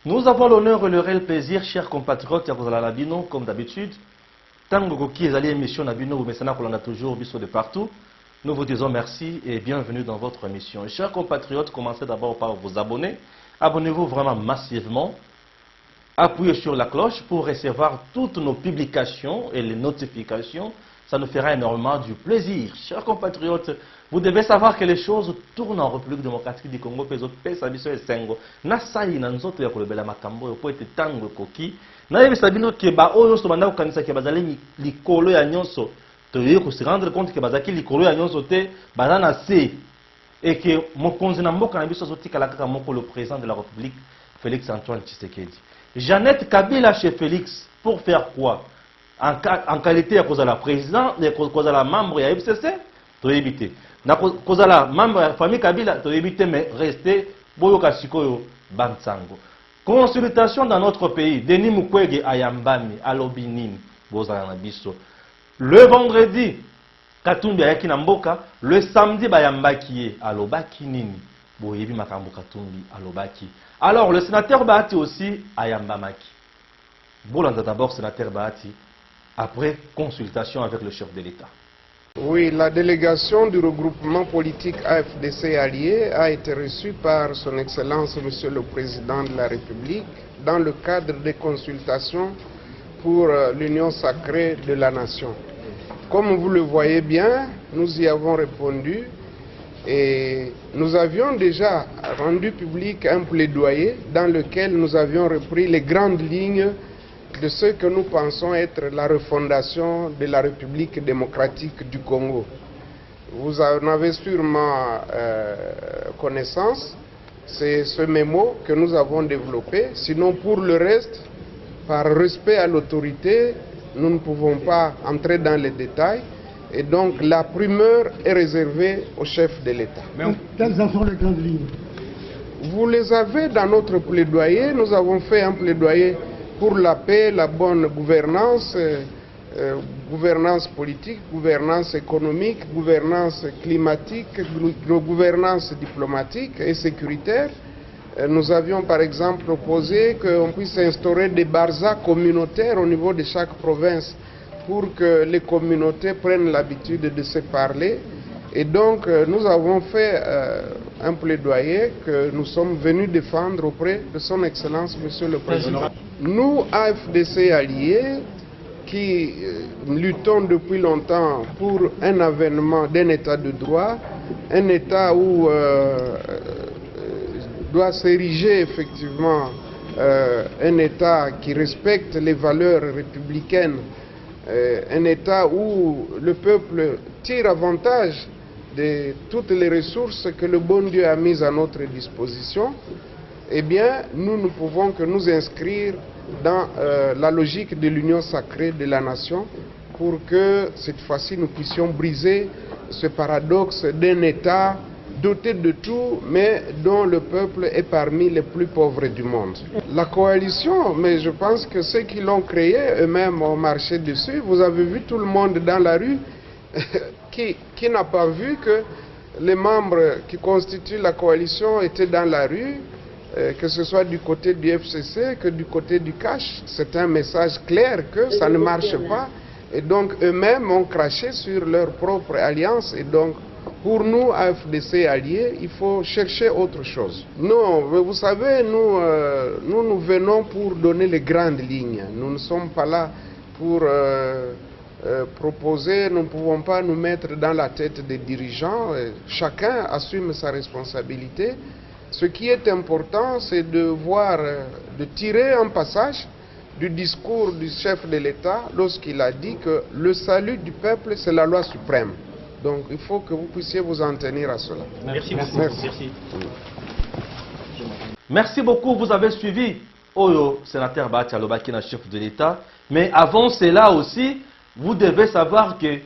Nous avons l'honneur et le réel plaisir, chers compatriotes, comme d'habitude. Tango qui est allé émission Nabino, mais ça n'a toujours vu de partout. Nous vous disons merci et bienvenue dans votre émission. Chers compatriotes, commencez d'abord par vous abonner. Abonnez-vous vraiment massivement. Appuyez sur la cloche pour recevoir toutes nos publications et les notifications. Ça nous fera énormément du plaisir. Chers compatriotes, vous devez savoir que les choses tournent en République démocratique du Congo. Se rendre compte que bazaki likolo ya nyonso te bazana se et que mokonzi na mboka na biso zoti kala kaka moko le président de la République Félix Antoine Tshisekedi. Jeannette Kabila chez Félix pour faire quoi? En qualité ya kozala président, ya kozala membre ya FCC, to éviter. Na kozala membre ya famille Kabila, to éviter mais rester boyoka sikoyo bansango. Consultation dans notre pays, Denis Mukwege ayambami alobinini bozala na biso. Le vendredi, Katumbi ayaki na mboka, le samedi bayambaki alobaki nini. Boyebi makambo Katumbi alobaki. Alors le sénateur Bahati aussi ayambamaki. Bolanda d'abord sénateur Bahati, après consultation avec le chef de l'État. Oui, la délégation du regroupement politique AFDC allié a été reçue par son Excellence Monsieur le Président de la République dans le cadre des consultations pour l'union sacrée de la nation. Comme vous le voyez bien, nous y avons répondu et nous avions déjà rendu public un plaidoyer dans lequel nous avions repris les grandes lignes de ce que nous pensons être la refondation de la République démocratique du Congo. Vous en avez sûrement connaissance, c'est ce mémo que nous avons développé. Sinon, pour le reste, par respect à l'autorité, nous ne pouvons pas entrer dans les détails. Et donc, la primeur est réservée au chef de l'État. Quelles en sont les grandes lignes? Vous les avez dans notre plaidoyer. Nous avons fait un plaidoyer pour la paix, la bonne gouvernance, gouvernance politique, gouvernance économique, gouvernance climatique, gouvernance diplomatique et sécuritaire. Nous avions par exemple proposé qu'on puisse instaurer des barzas communautaires au niveau de chaque province pour que les communautés prennent l'habitude de se parler. Et donc nous avons fait un plaidoyer que nous sommes venus défendre auprès de son Excellence Monsieur le Président. Nous, AFDC alliés, qui luttons depuis longtemps pour un avènement d'un état de droit, un état où doit s'ériger effectivement un État qui respecte les valeurs républicaines, un État où le peuple tire avantage de toutes les ressources que le bon Dieu a mises à notre disposition. Eh bien, nous ne pouvons que nous inscrire dans la logique de l'union sacrée de la nation pour que cette fois-ci nous puissions briser ce paradoxe d'un État doté de tout, mais dont le peuple est parmi les plus pauvres du monde. La coalition, mais je pense que ceux qui l'ont créée eux-mêmes ont marché dessus. Vous avez vu tout le monde dans la rue qui n'a pas vu que les membres qui constituent la coalition étaient dans la rue, que ce soit du côté du FCC que du côté du CACH. C'est un message clair que ça ne marche pas. Et donc eux-mêmes ont craché sur leur propre alliance. Et donc pour nous, AFDC alliés, il faut chercher autre chose. Non, vous savez, nous venons pour donner les grandes lignes. Nous ne sommes pas là pour proposer, nous ne pouvons pas nous mettre dans la tête des dirigeants. Chacun assume sa responsabilité. Ce qui est important, c'est de voir, de tirer un passage du discours du chef de l'État lorsqu'il a dit que le salut du peuple, c'est la loi suprême. Donc il faut que vous puissiez vous en tenir à cela. Merci beaucoup. Merci. Merci beaucoup. Vous avez suivi Oyo, sénateur Bahati Alobaki, chef de l'État. Mais avant cela aussi, vous devez savoir que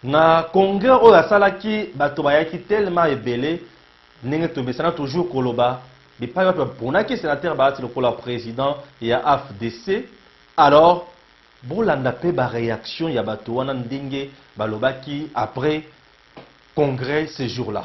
na Congrès Oyo Salaki Batobayaki tellement ébélé, n'est toujours Koloba. Mais pas pour que sénateur Bahati le président et à AFDC. Alors, bolanda pe ba réaction ya bato wana ndenge balobaki après congrès ce jour-là.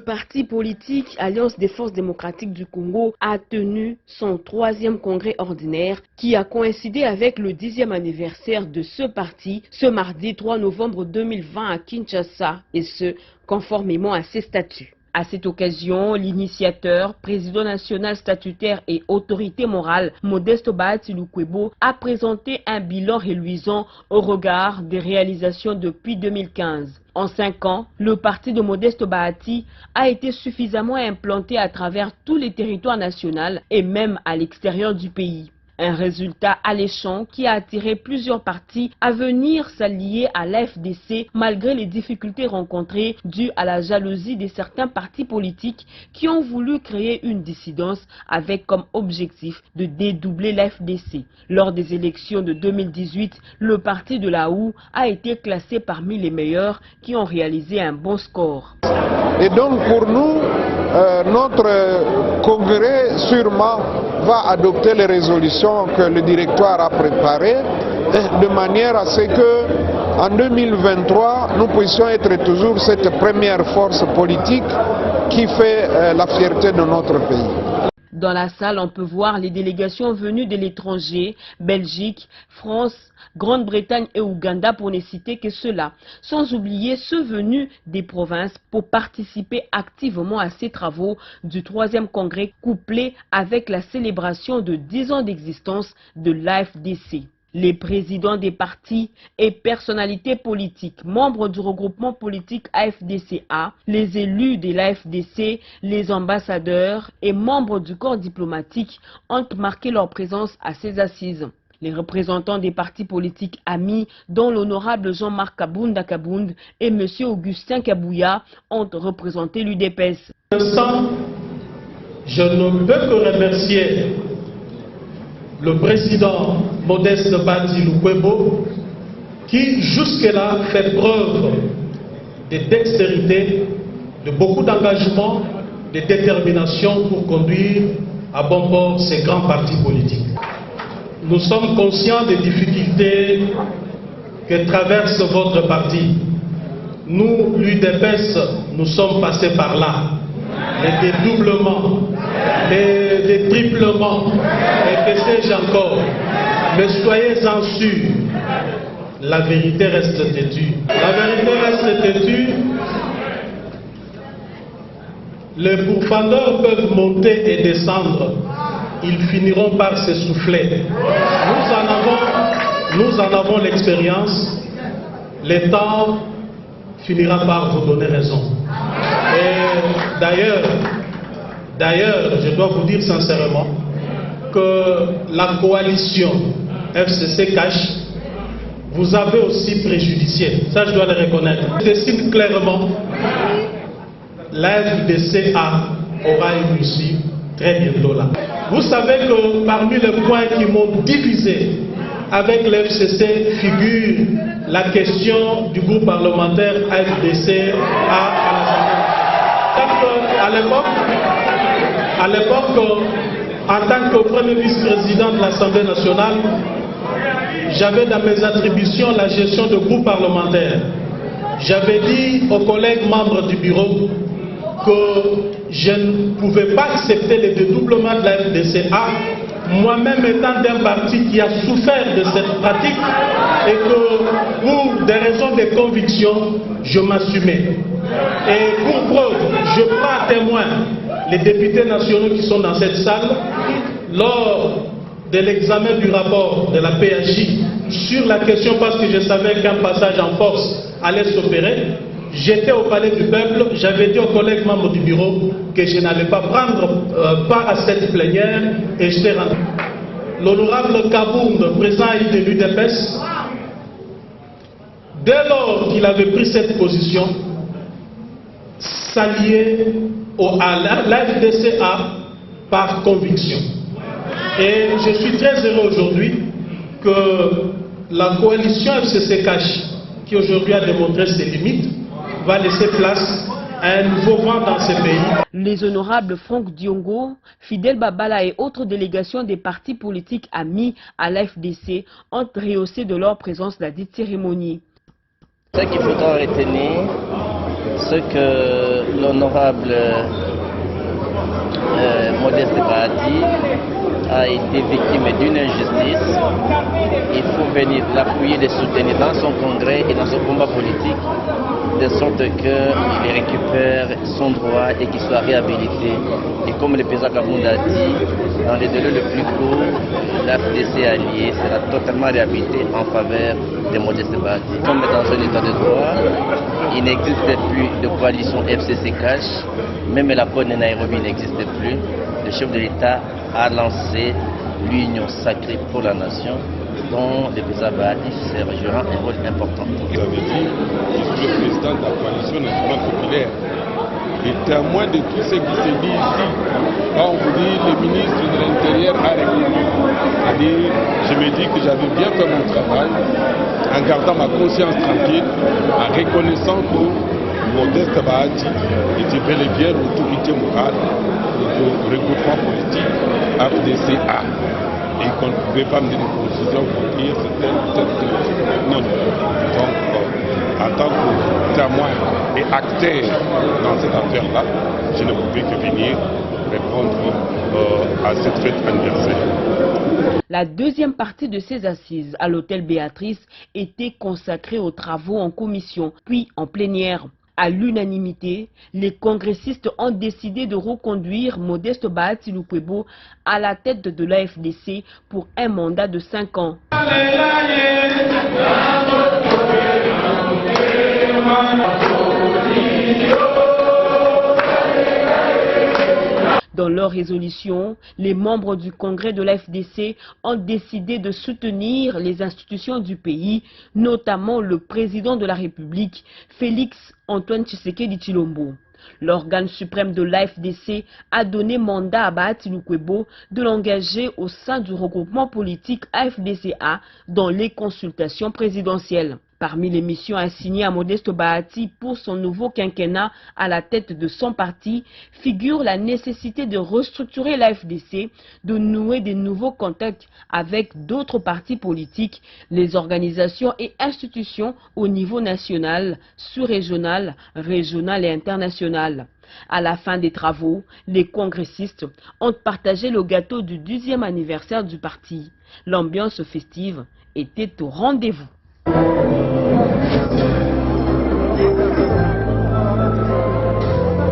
parti politique Alliance des forces démocratiques du Congo a tenu son 3e congrès ordinaire qui a coïncidé avec le 10e anniversaire de ce parti ce mardi 3 novembre 2020 à Kinshasa, et ce, conformément à ses statuts. À cette occasion, l'initiateur, président national statutaire et autorité morale, Modeste Bahati Lukwebo, a présenté un bilan reluisant au regard des réalisations depuis 2015. En 5 ans, le parti de Modeste Bahati a été suffisamment implanté à travers tous les territoires nationaux et même à l'extérieur du pays. Un résultat alléchant qui a attiré plusieurs partis à venir s'allier à l'AFDC malgré les difficultés rencontrées dues à la jalousie de certains partis politiques qui ont voulu créer une dissidence avec comme objectif de dédoubler l'AFDC. Lors des élections de 2018, le parti de la OU a été classé parmi les meilleurs qui ont réalisé un bon score. Et donc pour nous, notre congrès sûrement va adopter les résolutions que le directoire a préparées de manière à ce que en 2023 nous puissions être toujours cette première force politique qui fait la fierté de notre pays. Dans la salle, on peut voir les délégations venues de l'étranger, Belgique, France, Grande-Bretagne et Ouganda pour ne citer que cela, sans oublier ceux venus des provinces pour participer activement à ces travaux du 3e congrès couplé avec la célébration de 10 ans d'existence de l'AFDC. Les présidents des partis et personnalités politiques, membres du regroupement politique AFDCA, les élus de l'AFDC, les ambassadeurs et membres du corps diplomatique ont marqué leur présence à ces assises. Les représentants des partis politiques amis, dont l'honorable Jean-Marc Kabunda Kabound et M. Augustin Kabouya, ont représenté l'UDPS. Je ne peux que remercier le président Modeste Bahati Lukwebo qui jusque-là fait preuve de dextérité, de beaucoup d'engagement, de détermination pour conduire à bon port ces grands partis politiques. Nous sommes conscients des difficultés que traverse votre parti. Nous, l'UDPS, nous sommes passés par là. Les dédoublements, les triplements, et que sais-je encore. Mais soyez-en sûrs, la vérité reste têtue. La vérité reste têtue. Les pourfendeurs peuvent monter et descendre. Ils finiront par s'essouffler. Nous en avons l'expérience. Le temps finira par vous donner raison. Et d'ailleurs, je dois vous dire sincèrement que la coalition FCC Cash vous avez aussi préjudicié. Ça, je dois le reconnaître. Je décide clairement, l'AFDCA aura une issue très bientôt là. Vous savez que parmi les points qui m'ont divisé avec l'FCC figure la question du groupe parlementaire AFDC à l'époque, en tant que premier vice-président de l'Assemblée nationale, j'avais dans mes attributions la gestion de groupe parlementaire. J'avais dit aux collègues membres du bureau que je ne pouvais pas accepter le dédoublement de la FDCA, moi-même étant d'un parti qui a souffert de cette pratique et que pour des raisons de conviction, je m'assumais. Et pour preuve, je prends à témoin les députés nationaux qui sont dans cette salle lors de l'examen du rapport de la PHI sur la question, parce que je savais qu'un passage en force allait s'opérer. J'étais au Palais du Peuple, j'avais dit aux collègues membres du bureau que je n'allais pas prendre part à cette plénière et j'étais rendu. L'honorable Kabound, président de l'UDPS, dès lors qu'il avait pris cette position, s'allier à l'AFDCA par conviction. Et je suis très heureux aujourd'hui que la coalition FCC Cash, qui aujourd'hui a démontré ses limites, va laisser place à un nouveau vent dans ce pays. Les honorables Franck Diongo, Fidel Babala et autres délégations des partis politiques amis à l'AFDC ont rehaussé de leur présence la dite cérémonie. Ce qu'il faudra retenir, Ce que l'honorable Modeste Bahati a été victime d'une injustice, il faut venir l'appuyer, le soutenir dans son congrès et dans son combat politique, de sorte qu'il récupère son droit et qu'il soit réhabilité. Et comme le président Kabound a dit, dans les délais les plus courts, l'AFDC allié sera totalement réhabilité en faveur de Modeste Bahati. Comme dans un état de droit, il n'existe plus de coalition FCC Cash, même la bonne Nairobi n'existe plus. Le chef de l'État a lancé l'Union sacrée pour la nation, dont le président Bahati jouera un rôle important. Vous avez dit, je suis le président de la coalition nationale populaire. Et témoin de tout ce qui se dit ici, quand on vous dit le ministre de l'Intérieur a répondu, c'est-à-dire, je me dis que j'avais bien fait mon travail, en gardant ma conscience tranquille, en reconnaissant que Modeste Bahati était bel et bien l'autorité morale du regroupement politique AFDCA. Et qu'on ne pouvait pas me dire une constitution pour dire c'était non. Donc, en tant que témoin et acteur dans cette affaire-là, je ne pouvais que venir répondre à cette fête anniversaire. La deuxième partie de ces assises à l'hôtel Béatrice était consacrée aux travaux en commission, puis en plénière. À l'unanimité, les congressistes ont décidé de reconduire Modeste Bahati Lukwebo à la tête de l'AFDC pour un mandat de 5 ans. Dans leur résolution, les membres du congrès de l'AFDC ont décidé de soutenir les institutions du pays, notamment le président de la République, Félix Antoine Tshisekedi Tshilombo. L'organe suprême de l'AFDC a donné mandat à Bahati Lukwebo de l'engager au sein du regroupement politique AFDCA dans les consultations présidentielles. Parmi les missions assignées à Modeste Bahati pour son nouveau quinquennat à la tête de son parti figure la nécessité de restructurer l'AFDC, de nouer des nouveaux contacts avec d'autres partis politiques, les organisations et institutions au niveau national, sous-régional, régional et international. À la fin des travaux, les congressistes ont partagé le gâteau du 10e anniversaire du parti. L'ambiance festive était au rendez-vous.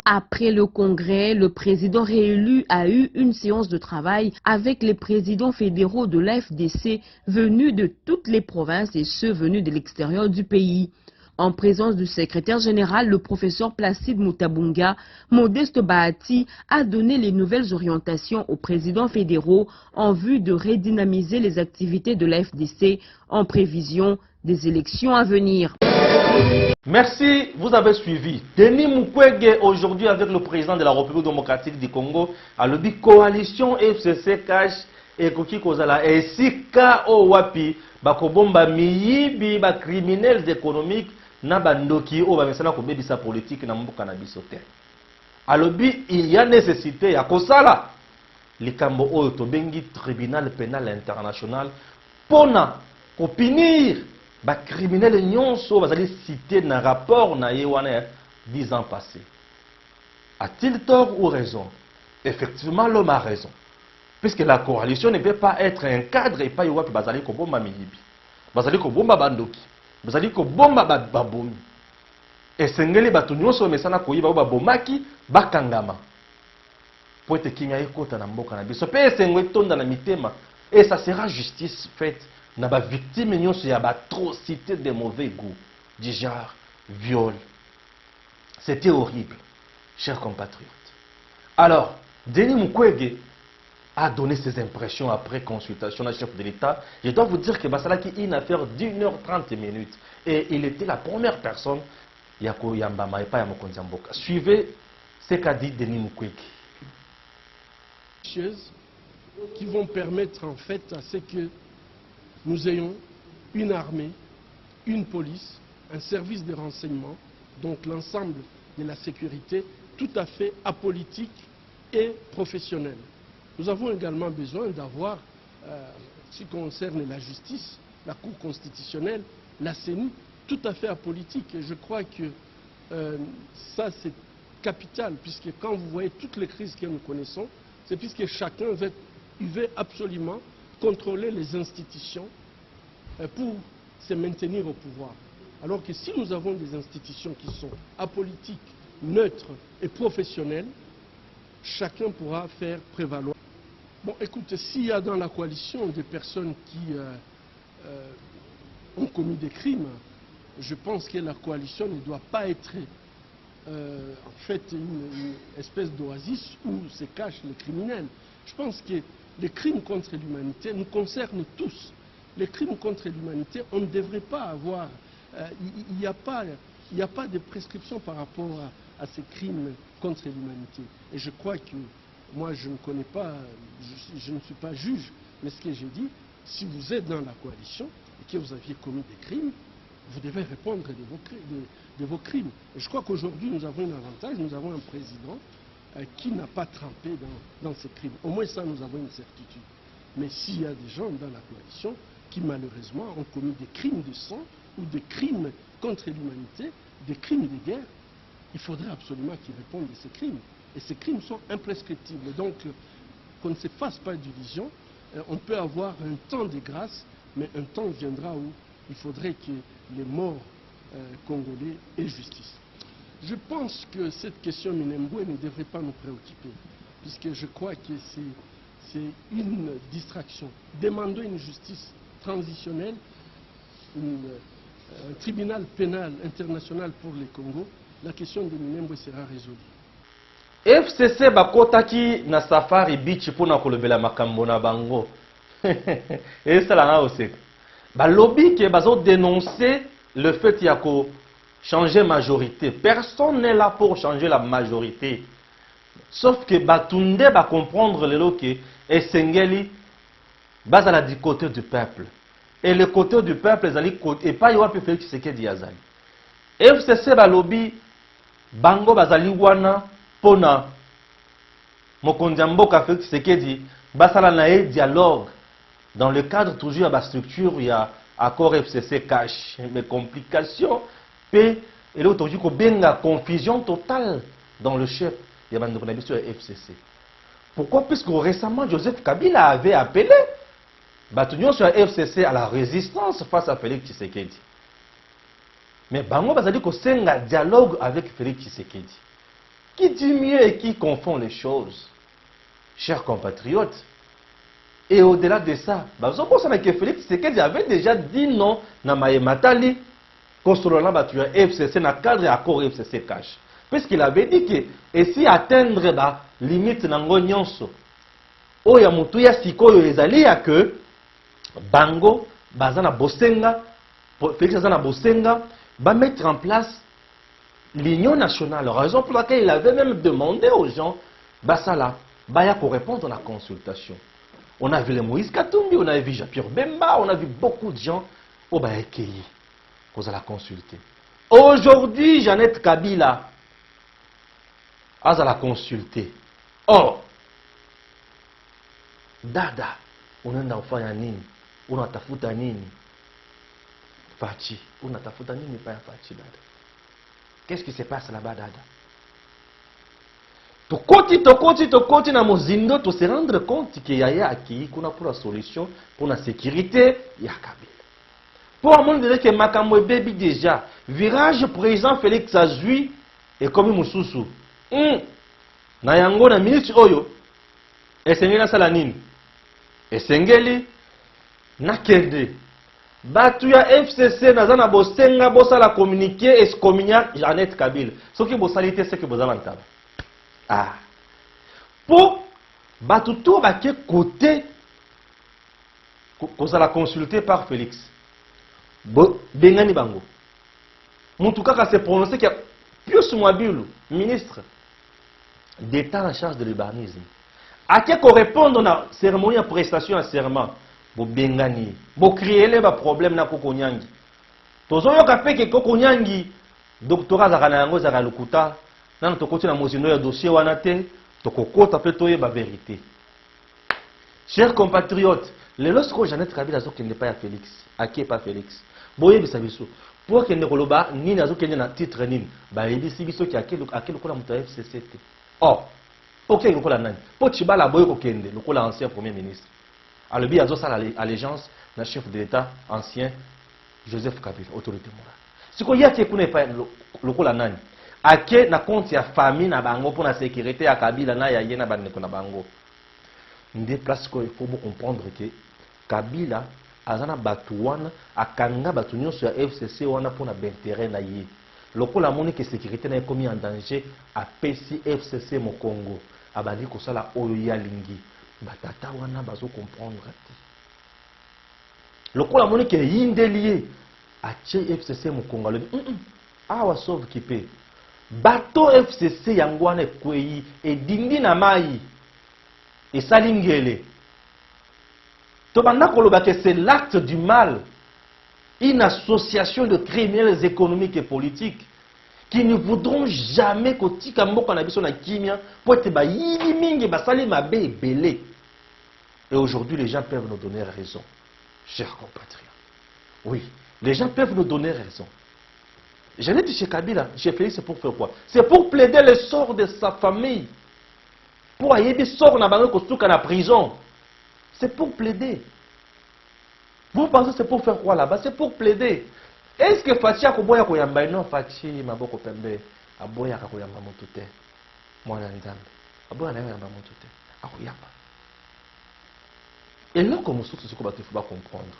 Après le congrès, le président réélu a eu une séance de travail avec les présidents fédéraux de l'AFDC venus de toutes les provinces et ceux venus de l'extérieur du pays. En présence du secrétaire général, le professeur Placide Mutabunga, Modeste Bahati a donné les nouvelles orientations aux présidents fédéraux en vue de redynamiser les activités de l'AFDC en prévision des élections à venir. Merci, vous avez suivi. Denis Mukwege, aujourd'hui avec le président de la République démocratique du Congo, a le dit coalition FCC Cash et Koki Kozala et Sika Owapi, Bakobomba Miyibi, ba criminels économiques, na bandoki o ba mesana ko bebisa politique na mboka na bisote. Alobi il y a nécessité ya kosala likambo oyo to bengi tribunal pénal international pona ko punir ba criminels nyonso bazali cité na rapport na yewana 10 ans passés. A-t-il tort ou raison? Effectivement, l'homme a raison. Puisque la coalition ne peut pas être un cadre et pas yowapi bazali ko bomba miyibi. Bazali ko bomba bandoki. Bazali ko bomba babomi. Et sengeli batu nyonso mesana ko yiba babomaki bakangama. Pour être kinga ekota na mboka na biso pe sengo etonda na mitema et ça sera justice faite na ba victime nyonso ya ba atrocité de mauvais goût du genre viol. C'était horrible, chers compatriotes. Alors, Denis Mukwege a donné ses impressions après consultation du chef de l'État. Je dois vous dire que Basalaki a une affaire d'1h30 et il était la première personne Yako Yambama et pas Yamokonzi Mboka. Suivez ce qu'a dit Denis Mukwege. Qui vont permettre en fait à ce que nous ayons une armée, une police, un service de renseignement, donc l'ensemble de la sécurité, tout à fait apolitique et professionnel. Nous avons également besoin d'avoir, ce qui concerne la justice, la Cour constitutionnelle, la CENI, tout à fait apolitique. Et je crois que ça c'est capital, puisque quand vous voyez toutes les crises que nous connaissons, c'est puisque chacun veut absolument contrôler les institutions pour se maintenir au pouvoir. Alors que si nous avons des institutions qui sont apolitiques, neutres et professionnelles, chacun pourra faire prévaloir. Bon, écoutez, s'il y a dans la coalition des personnes qui ont commis des crimes, je pense que la coalition ne doit pas être en fait une espèce d'oasis où se cachent les criminels. Je pense que les crimes contre l'humanité nous concernent tous. Les crimes contre l'humanité, on ne devrait pas avoir... Il n'y a pas de prescription par rapport à ces crimes contre l'humanité. Et je crois que, moi je ne connais pas, je ne suis pas juge, mais ce que j'ai dit, si vous êtes dans la coalition et que vous aviez commis des crimes, vous devez répondre de vos crimes. Et je crois qu'aujourd'hui nous avons un avantage, nous avons un président qui n'a pas trempé dans ces crimes. Au moins ça, nous avons une certitude. Mais s'il y a des gens dans la coalition qui malheureusement ont commis des crimes de sang ou des crimes contre l'humanité, des crimes de guerre, il faudrait absolument qu'ils répondent de ces crimes. Et ces crimes sont imprescriptibles. Donc, qu'on ne se fasse pas d'illusions. On peut avoir un temps de grâce, mais un temps viendra où il faudrait que les morts congolais aient justice. Je pense que cette question Minembwe ne devrait pas nous préoccuper, puisque je crois que c'est une distraction. Demandons une justice transitionnelle, un tribunal pénal international pour les Congo, la question de Minembwe sera résolue. FCC bakotaki na Safari Beach pona kolobela makambo na bango. Et ça là aussi. Ba lobby que bazo dénoncer le fait qu'il y a ko changer majorité. Personne n'est là pour changer la majorité. Sauf que batunde ba comprendre le loke esengeli bazala du côté du peuple. Et le côté du peuple ezali et pas yo pe Félix Tshisekedi azali. FCC ba lobby bango bazali wana pona mokonzi ya mboka Félix Tshisekedi basala na ye dialogue dans le cadre toujours de la structure il y a accord FCC cash mais complications et là aujourd'hui ko benga confusion totale dans le chef il y a bandeko na biso ya FCC. Pourquoi? Puisque récemment Joseph Kabila avait appelé Batunion sur la FCC à la résistance face à Félix Tshisekedi. Mais bango bazali ko senga dialogue avec Félix Tshisekedi. Qui dit mieux et qui confond les choses, chers compatriotes. Et au-delà de ça, que Félix Tshisekedi avait déjà dit non na Matali concernant la FCC dans le cadre de l'accord FCC cash. Puisqu'il avait dit que et si atteindre la limite nango nyonso oya mutu ya sikoyo ezali ya que bango bazana bosenga Félix azana bosenga va mettre en place l'Union nationale, raison pour laquelle il avait même demandé aux gens, Basala, Baya pour répondre à la consultation. On a vu les Moïse Katumbi, on a vu Jean-Pierre Bemba, on a vu beaucoup de gens au Bayakeyi, qu'on a la consulter. Aujourd'hui, Jeannette Kabila a la consulter. Or, Dada, on a un enfant à Nini, on a tafuta Nini, Fachi, on a tafuta Nini, pas Fachi, Dada. Qu'est-ce qui se passe là-bas, Dada? Tokoti na mozindo, to se rendre compte qu'il y a acquis qu'on a pour la solution, pour la sécurité, il y a Kabila. Pour un monde dire que Makambo Baby déjà, virage président Félix Azui et comme Moussoussou. Na yango na ministre Oyo, esengeli na sala nini? Esengeli na kende. Batu ya FCC nazana bosenga bosala communiquer et communiquer Jeannette Kabila. Ce qui bosalite c'est que bozala ntaba. Ah. Pour batu to baké côté qu'on la consulter par Félix. Bengani bango. Mutu kaka se prononcer que Pius Mwabilu, ministre d'État en charge de l'urbanisme. À qui qu'on répondre à cérémonie de prestation à serment. Bo bengani bo créer les problèmes na kokonyangi tozo yoka peke kokonyangi doctorat za kana yango za lukuta nana tokoti na mozino ya dossier wana te tokokota pe toye ba vérité. Chers compatriotes, le lorsque Jeannette Kabila zo kende pas ya Félix, à qui pas Félix boye bisabiso pour que ne koloba ni nazo kende na titre nini ba yebisi biso ki akelo kola muta FCC te. Or OK lokola nani po Tshibala boyo kokende lokola ancien premier ministre alobi azo sala allégeance na chef de l'état ancien Joseph Kabila autorité morale siko yaki kuna pa lokola nani ake na compte ya famille na bango pour la sécurité ya Kabila na ya yena bandeko na bango ndé place ko il faut comprendre que Kabila azana batuwana akanga batu nyonso ya FCC wana pour na bintérêt na ye lokola moni que sécurité na commis en danger a pesi FCC mo Congo abandi ko sala oyo ya lingi batata wana bazo comprendre te lokola moni que yinde lié a che FCC mo Congo le awa sauve kipe bato FCC yango wana ekweyi edindi na mai esalingele tobanda koloba que c'est l'acte du mal, une association de criminels économiques et politiques qui ne voudront jamais kotika mboka na biso na kimia po ete ba yili mingi basali mabe ebele. Et aujourd'hui les gens peuvent nous donner raison, chers compatriotes. Oui, les gens peuvent nous donner raison. Je l'ai dit chez Kabila, chez Félix, c'est pour faire quoi? C'est pour plaider le sort de sa famille. Pour ayebi sort na bango kosuka na prison. C'est pour plaider. Vous pensez que c'est pour faire quoi là-bas? C'est pour plaider. Est-ce que Fatia Koboya Koyamba? Non, Fatia Maboko Pembe. Aboya Koyamba Motute. Moi, Nzambe. Aboya Koyamba Motute. Akoyamba. Et là, comme source, c'est ce qu'il faut comprendre.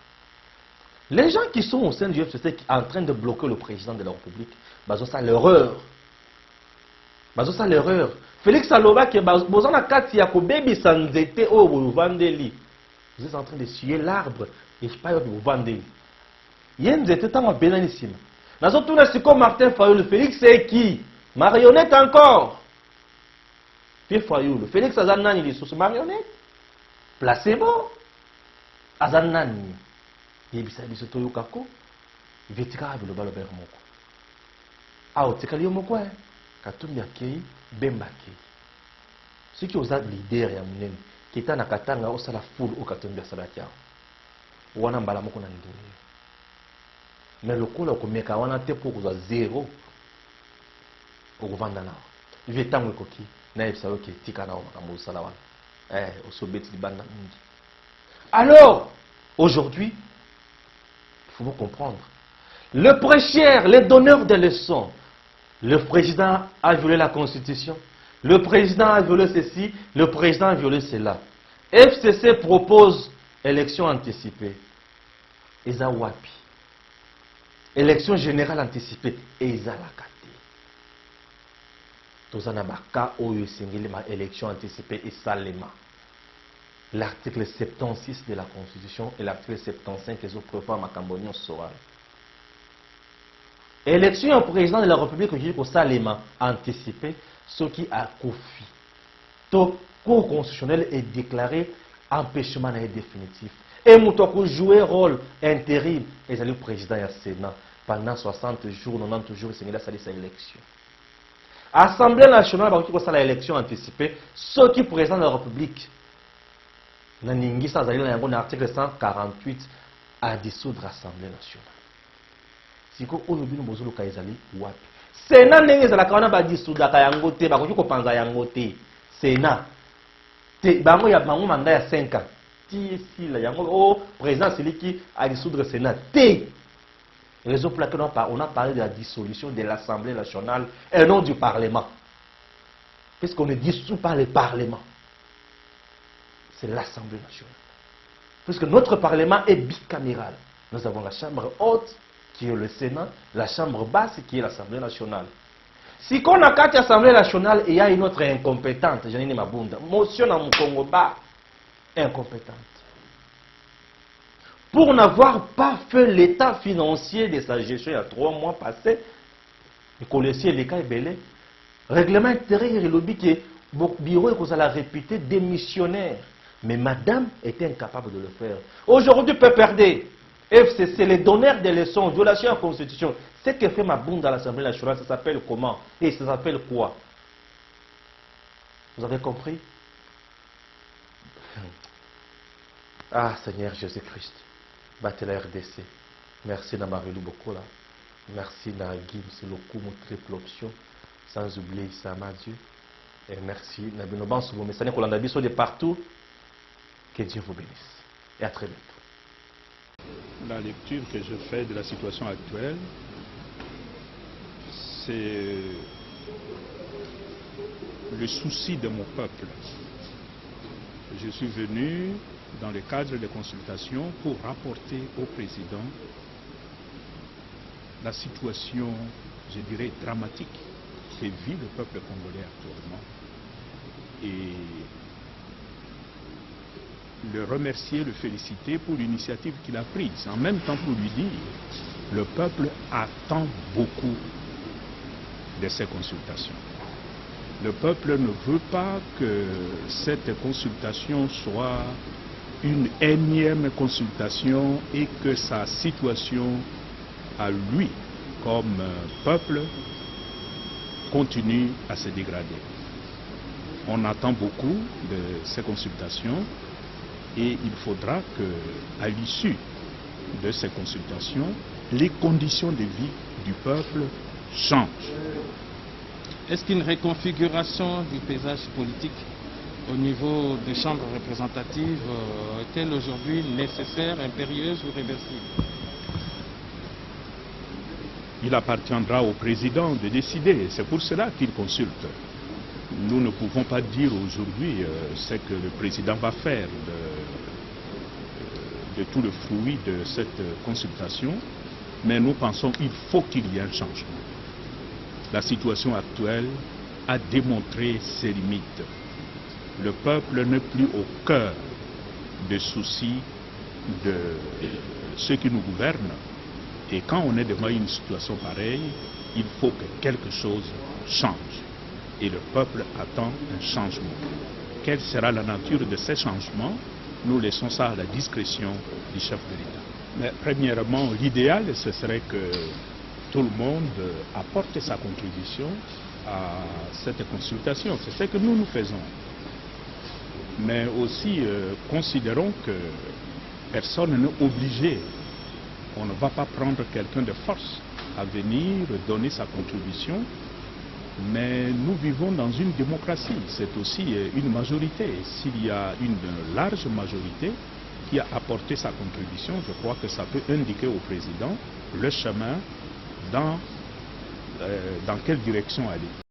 Les gens qui sont au sein du FCC en train de bloquer le président de la République, c'est ça l'erreur. C'est ça l'erreur. Félix Aloba qui est besoin de Katia Kobebi Sanzete au Vandeli. Vous êtes en train de scier l'arbre et je parle de vous vendre. Il y a une état en bénissime. Dans un tour, c'est comme Martin Fayoul. Félix, c'est qui? Marionnette encore. Pierre Fayoul. Félix Azanani, il est sous marionnette. Placebo. Azanani. Il y a des choses qui sont kako. Il y a des choses qui sont moko. Ah, tu as dit moko. Katumbi akei, Bemba akei. Ceux qui ont des leaders ya munene. Kita na katanga osala full o Katumbi asala kia. Wana mbala moko na nduri. Mais le kola ko meka wana te pour ko zéro. Ko vanda na. Il veut tango koki na yebisa oke tika na makambo osala wana. Osobeti libanda mingi. Alors, aujourd'hui, il faut vous comprendre. Le prêcheur, les donneurs de leçons, le président a violé la Constitution, le président a violé ceci, le président a violé cela. FCC propose élection anticipée. Eza wapi. Élection générale anticipée. Eza la kate. Tozana baka oyo singili ma élection anticipée et salema. L'article 76 de la Constitution et l'article 75 des autres prévoient ma cambonion soral. Élection au président de la République au Salema anticipé, ce qui a confi. Donc, cour constitutionnel est déclaré empêchement définitif. Et nous avons joué rôle intérim et le président du Sénat pendant 60 jours, 90 jours, c'est sa élection. Assemblée nationale va la élection anticipée, ce qui président de la République. L'article 148 à dissoudre l'Assemblée nationale. Siko olobino bozolo kaizali wapi Sénat ndenge za la kana ba disudaka yango te ba ko panza yango te Sénat te bango ya bango mandat ya 5 ans ti si la yango o président celui qui a dissoudre Sénat te raison pour laquelle on a parlé de la dissolution de l'Assemblée nationale et non du Parlement, puisqu'on est dissous par le Parlement, c'est l'Assemblée nationale, puisque notre Parlement est bicaméral. Nous avons la chambre haute qui est le Sénat, la chambre basse qui est l'Assemblée nationale. Si on a 4 assemblées nationales et il y a une autre incompétente, Janine Mabunda, motion dans mon Congo bas, incompétente. Pour n'avoir pas fait l'état financier de sa gestion il y a 3 mois passés, il connaissait les cas belés. Règlement intérieur et lobby qui est bureau et qu'on a la réputé démissionnaire. Mais madame était incapable de le faire. Aujourd'hui, peut perdre. FCC, les donneurs de leçons, violation de la Constitution. Ce que fait Mabunda à l'Assemblée nationale, ça s'appelle comment? Et ça s'appelle quoi? Vous avez compris? Ah, Seigneur Jésus-Christ, battez la RDC. Merci Namarelu beaucoup là. Merci Nagui, c'est le coup, mon triple option, sans oublier Sama Dieu. Et merci Nabinoban Soubo, mais ça n'est qu'on a de partout. Que Dieu vous bénisse. Et à très bientôt. La lecture que je fais de la situation actuelle, c'est le souci de mon peuple. Je suis venu dans le cadre des consultations pour rapporter au président la situation, je dirais, dramatique que vit le peuple congolais actuellement et le remercier, le féliciter pour l'initiative qu'il a prise. En même temps pour lui dire, le peuple attend beaucoup de ces consultations. Le peuple ne veut pas que cette consultation soit une énième consultation et que sa situation à lui, comme peuple, continue à se dégrader. On attend beaucoup de ces consultations et il faudra que, à l'issue de ces consultations, les conditions de vie du peuple changent. Est-ce qu'une reconfiguration du paysage politique au niveau des chambres représentatives est-elle aujourd'hui nécessaire, impérieuse ou réversible? Il appartiendra au président de décider. C'est pour cela qu'il consulte. Nous ne pouvons pas dire aujourd'hui ce que le président va faire de tout le fruit de cette consultation, mais nous pensons qu'il faut qu'il y ait un changement. La situation actuelle a démontré ses limites. Le peuple n'est plus au cœur des soucis de ceux qui nous gouvernent. Et quand on est devant une situation pareille, il faut que quelque chose change. Et le peuple attend un changement. Quelle sera la nature de ces changements? Nous laissons ça à la discrétion du chef de l'État. Mais premièrement, l'idéal, ce serait que tout le monde apporte sa contribution à cette consultation. C'est ce que nous faisons. Mais aussi, considérons que personne n'est obligé. On ne va pas prendre quelqu'un de force à venir donner sa contribution. Mais nous vivons dans une démocratie. C'est aussi une majorité. S'il y a une large majorité qui a apporté sa contribution, je crois que ça peut indiquer au président le chemin dans quelle direction aller.